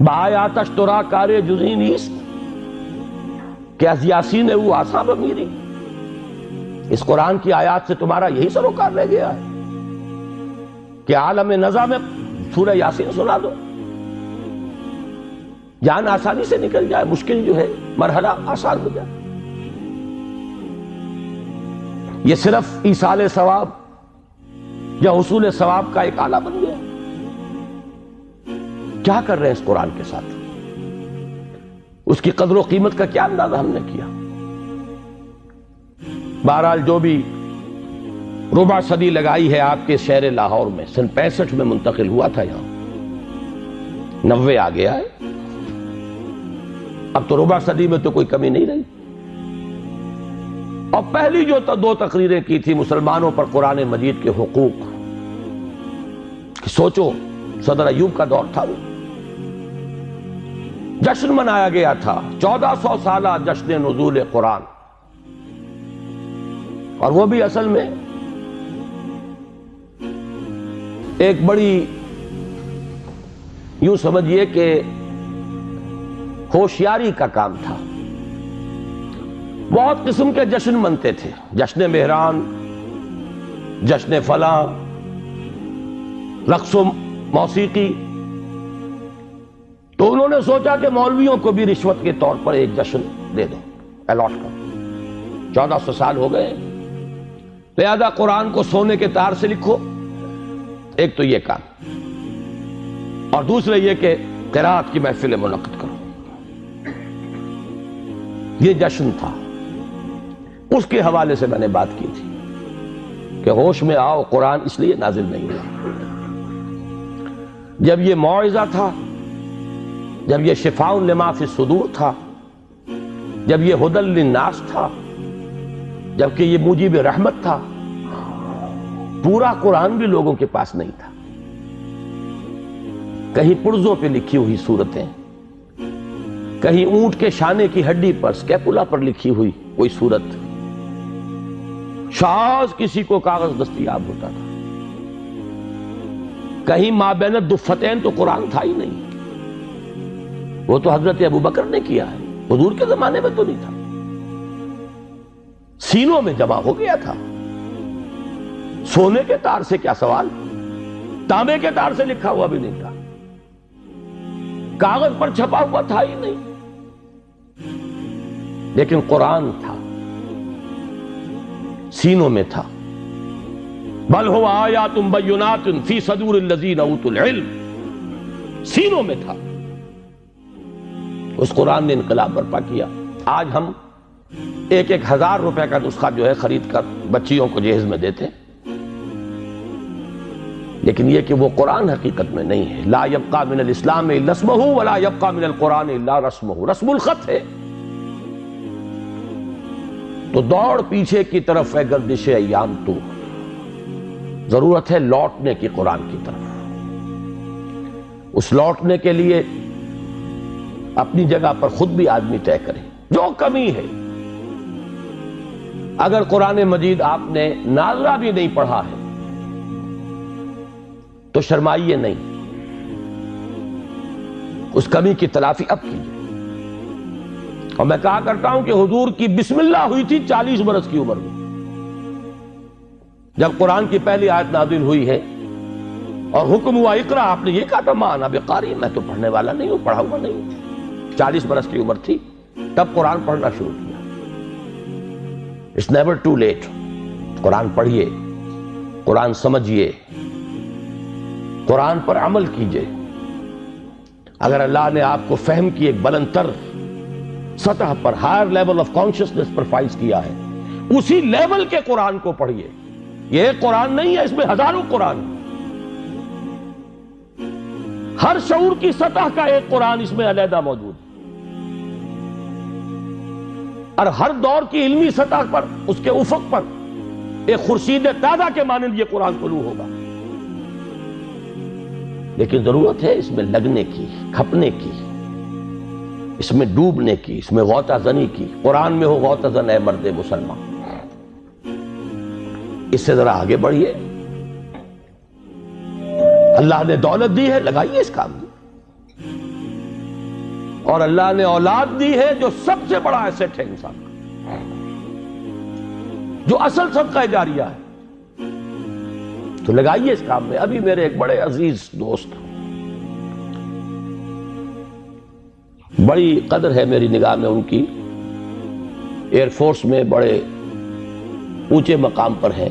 بآیات اشترا کار جزی نیست کہ از یاسین او آسان بمیری. اس قرآن کی آیات سے تمہارا یہی سروکار رہ گیا ہے کہ عالم نزا میں سورہ یاسین سنا دو، جان آسانی سے نکل جائے، مشکل جو ہے مرحلہ آسان ہو جائے. یہ صرف ایصال ثواب یا حصول ثواب کا ایک آلہ بن گیا. کیا کر رہے ہیں اس قرآن کے ساتھ؟ اس کی قدر و قیمت کا کیا اندازہ ہم نے کیا؟ بہرحال جو بھی ربع صدی لگائی ہے آپ کے شہر لاہور میں، سن 65 میں منتقل ہوا تھا، یہاں 90 آ گیا ہے. اب تو ربع صدی میں تو کوئی کمی نہیں رہی. اور پہلی جو 2 تقریریں کی تھی مسلمانوں پر قرآن مجید کے حقوق، کہ سوچو صدر ایوب کا دور تھا، وہ جشن منایا گیا تھا، 1400 سالہ جشن نزول قرآن. اور وہ بھی اصل میں ایک بڑی یوں سمجھیے کہ ہوشیاری کا کام تھا. بہت قسم کے جشن منتے تھے، جشن مہران، جشن فلاں، رقص و موسیقی. تو انہوں نے سوچا کہ مولویوں کو بھی رشوت کے طور پر ایک جشن دے دو، الاٹ کرو. 1400 سال ہو گئے، لہذا قرآن کو سونے کے تار سے لکھو. ایک تو یہ کام، اور دوسرے یہ کہ قرات کی محفل منعقد کرو. یہ جشن تھا. اس کے حوالے سے میں نے بات کی تھی کہ ہوش میں آؤ، قرآن اس لیے نازل نہیں ہوا. جب یہ موعظہ تھا، جب یہ شفاء لما فی الصدور تھا، جب یہ ھدی للناس تھا، جبکہ یہ موجب رحمت تھا، پورا قرآن بھی لوگوں کے پاس نہیں تھا. کہیں پرزوں پہ لکھی ہوئی صورتیں، کہیں اونٹ کے شانے کی ہڈی پر، سکیپولا پر لکھی ہوئی کوئی صورت، شاذ کسی کو کاغذ دستیاب ہوتا تھا. کہیں ما بین الدفتین تو قرآن تھا ہی نہیں. وہ تو حضرت ابوبکر نے کیا ہے، حضور کے زمانے میں تو نہیں تھا. سینوں میں جمع ہو گیا تھا. سونے کے تار سے کیا سوال، تانبے کے تار سے لکھا ہوا بھی نہیں تھا، کاغذ پر چھپا ہوا تھا ہی نہیں. لیکن قرآن تھا، سینوں میں تھا. بل هو آیات بینات فی صدور الذین اوتوا العلم، سینوں میں تھا. اس قرآن نے انقلاب برپا کیا. آج ہم 1,000 روپے کا نسخہ جو ہے خرید کر بچیوں کو جہیز میں دیتے، لیکن یہ کہ وہ قرآن حقیقت میں نہیں ہے. لا یبقى من الاسلام الا اسمہ ولا یبقى من القرآن الا رسمہ. رسم الخط ہے. تو دوڑ پیچھے کی طرف ہے گردش ایام، تو ضرورت ہے لوٹنے کی قرآن کی طرف. اس لوٹنے کے لیے اپنی جگہ پر خود بھی آدمی طے کرے جو کمی ہے. اگر قرآن مجید آپ نے ناظرہ بھی نہیں پڑھا ہے تو شرمائیے نہیں، اس کمی کی تلافی اب کیجیے. اور میں کہا کرتا ہوں کہ حضور کی بسم اللہ ہوئی تھی 40 برس کی عمر میں، جب قرآن کی پہلی آیت نازل ہوئی ہے اور حکم ہوا اقرا. آپ نے یہ کہا تھا ما انا بقاری، میں تو پڑھنے والا نہیں ہوں، پڑھا ہوا نہیں ہوں. 40 برس کی عمر تھی تب قرآن پڑھنا شروع کیا. It's never too late. قرآن پڑھیے، قرآن سمجھیے، قرآن پر عمل کیجئے. اگر اللہ نے آپ کو فہم کی ایک بلند تر سطح پر، ہائر لیول آف کانشسنس پر فائز کیا ہے، اسی لیول کے قرآن کو پڑھیے. یہ ایک قرآن نہیں ہے، اس میں ہزاروں قرآن. ہر شعور کی سطح کا ایک قرآن اس میں علیحدہ موجود ہے، اور ہر دور کی علمی سطح پر، اس کے افق پر ایک خورشید تازہ کے مانند یہ قرآن طلوع ہوگا. لیکن ضرورت ہے اس میں لگنے کی، کھپنے کی، اس میں ڈوبنے کی، اس میں غوطہ زنی کی. قرآن میں ہو غوطہ زن اے مرد مسلمان. اس سے ذرا آگے بڑھیے. اللہ نے دولت دی ہے، لگائیے اس کام میں. اور اللہ نے اولاد دی ہے جو سب سے بڑا ایسٹ ہے انسان کا، جو اصل صدقہ جاریہ ہے۔ تو لگائیے اس کام میں۔ ابھی میرے ایک بڑے عزیز دوست، بڑی قدر ہے میری نگاہ میں ان کی، ایئر فورس میں بڑے اونچے مقام پر ہیں،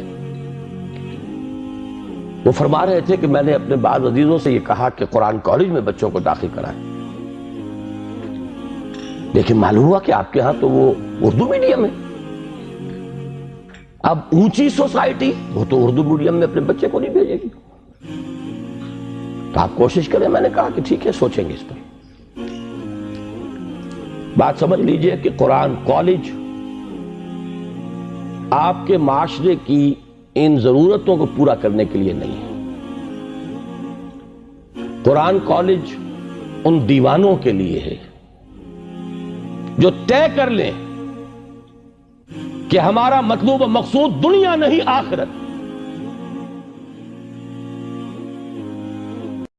وہ فرما رہے تھے کہ میں نے اپنے بعض عزیزوں سے یہ کہا کہ قرآن کالج میں بچوں کو داخل کرائیں، لیکن معلوم ہوا کہ آپ کے ہاں تو وہ اردو میڈیم ہے۔ اب اونچی سوسائٹی وہ تو اردو میڈیم میں اپنے بچے کو نہیں بھیجے گی، تو آپ کوشش کریں۔ میں نے کہا کہ ٹھیک ہے، سوچیں گے اس پر۔ بات سمجھ لیجئے کہ قرآن کالج آپ کے معاشرے کی ان ضرورتوں کو پورا کرنے کے لیے نہیں ہے۔ قرآن کالج ان دیوانوں کے لیے ہے جو طے کر لیں کہ ہمارا مطلوب و مقصود دنیا نہیں آخرت۔